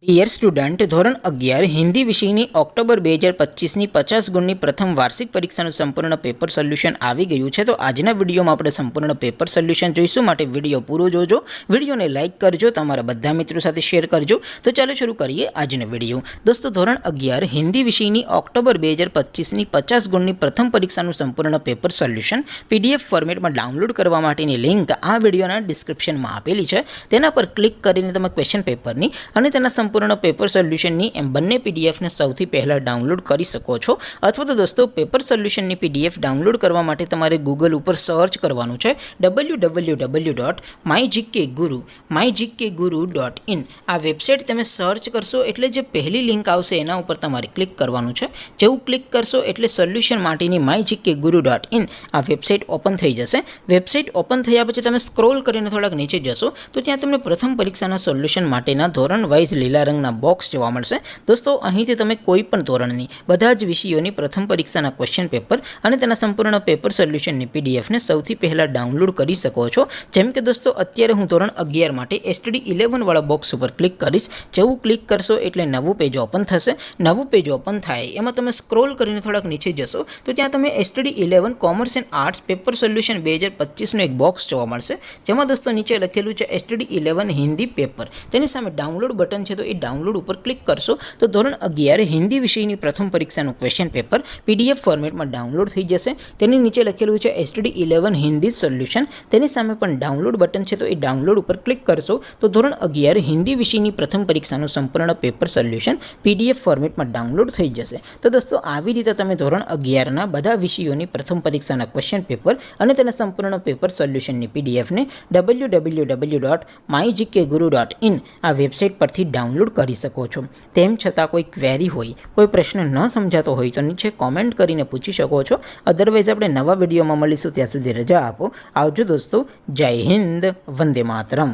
Dear student, ધોરણ 11 હિન્દી વિષયની October 2025ની 50 ગુણની પ્રથમ વાર્ષિક પરીક્ષાનું સંપૂર્ણ પેપર સોલ્યુશન આવી ગયું છે. તો આજના વિડીયોમાં આપણે સંપૂર્ણ પેપર સોલ્યુશન જોઈશું, માટે વિડીયો પૂરો જોજો. વિડીયોને લાઇક કરજો, તમારા બધા મિત્રો સાથે શેર કરજો. તો ચાલો શરૂ કરીએ આજનો વિડીયો. દોસ્તો, ધોરણ 11 હિન્દી વિષયની ઓક્ટોબર 2025ની 50 ગુણની પ્રથમ પરીક્ષાનું સંપૂર્ણ પેપર સોલ્યુશન PDF ફોર્મેટમાં ડાઉનલોડ કરવા માટેની લિંક આ વિડીયોના ડિસ્ક્રિપ્શનમાં આપેલી છે. તેના પર ક્લિક કરીને તમે ક્વેશ્ચન પેપરની અને તેના સંપૂર્ણ પેપર સોલ્યુશનની એમ બંને પીડીએફને સૌથી પહેલાં ડાઉનલોડ કરી શકો છો. અથવા તો દોસ્તો, પેપર સોલ્યુશનની PDF ડાઉનલોડ કરવા માટે તમારે ગૂગલ ઉપર સર્ચ કરવાનું છે www.mygkguru.in. આ વેબસાઇટ તમે સર્ચ કરશો એટલે જે પહેલી લિંક આવશે એના ઉપર તમારે ક્લિક કરવાનું છે. જેવું ક્લિક કરશો એટલે સોલ્યુશન માટેની mygkguru.in આ વેબસાઇટ ઓપન થઈ જશે. વેબસાઇટ ઓપન થયા પછી તમે સ્ક્રોલ કરીને થોડાક નીચે જશો તો ત્યાં તમને પ્રથમ પરીક્ષાના સોલ્યુશન માટેના ધોરણ વાઇઝ લીલા રંગના બોક્સ જોવા મળશે. દોસ્તો, અહીંથી તમે કોઈ પણ ધોરણની બધા જ વિષયોની પ્રથમ પરીક્ષાના ક્વેશ્ચન પેપર અને તેના સંપૂર્ણ પેપર સોલ્યુશનની પીડીએફને સૌથી પહેલાં ડાઉનલોડ કરી શકો છો. જેમ કે દોસ્તો, અત્યારે હું ધોરણ 11 માટે STD11 વાળા બોક્સ ઉપર ક્લિક કરીશ. જેવું ક્લિક કરશો એટલે નવું પેજ ઓપન થશે. નવું પેજ ઓપન થાય એમાં તમે સ્ક્રોલ કરીને થોડાક નીચે જશો તો ત્યાં તમે STD11 commerce and arts paper solution 2025નું એક બોક્સ જોવા મળશે. જેમાં દોસ્તો નીચે લખેલું છે STD11 હિન્દી પેપર. તેની સામે ડાઉનલોડ બટન છે, તો એ ડાઉનલોડ ઉપર ક્લિક કરશો તો ધોરણ 11 હિન્દી વિષયની પ્રથમ પરીક્ષાનું ક્વેશ્ચન પેપર PDF ફોર્મેટમાં ડાઉનલોડ થઈ જશે. તેની નીચે લખેલું છે STD11 હિન્દી સોલ્યુશન. તેની સામે પણ ડાઉનલોડ બટન છે, તો એ ડાઉનલોડ ઉપર ક્લિક કરશો તો ધોરણ 11 હિન્દી વિષયની પ્રથમ પરીક્ષાનું સંપૂર્ણ પેપર સોલ્યુશન PDF ફોર્મેટમાં ડાઉનલોડ થઈ જશે. તો દોસ્તો, આવી રીતે તમે ધોરણ 11ના બધા વિષયોની પ્રથમ પરીક્ષાના ક્વેશ્ચન પેપર અને તેના સંપૂર્ણ પેપર સોલ્યુશનની PDFને www.mygkguru.in આ વેબસાઇટ પરથી ડાઉનલોડ કરી શકો છો. તેમ છતાં કોઈ ક્વેરી હોય, કોઈ પ્રશ્ન ન સમજાતો હોય તો નીચે કોમેન્ટ કરીને પૂછી શકો છો. અદરવાઇઝ આપણે નવા વિડીયોમાં મળીશું. ત્યાં સુધી રજા આપો. આવજો દોસ્તો. જય હિન્દ. વંદે માતરમ.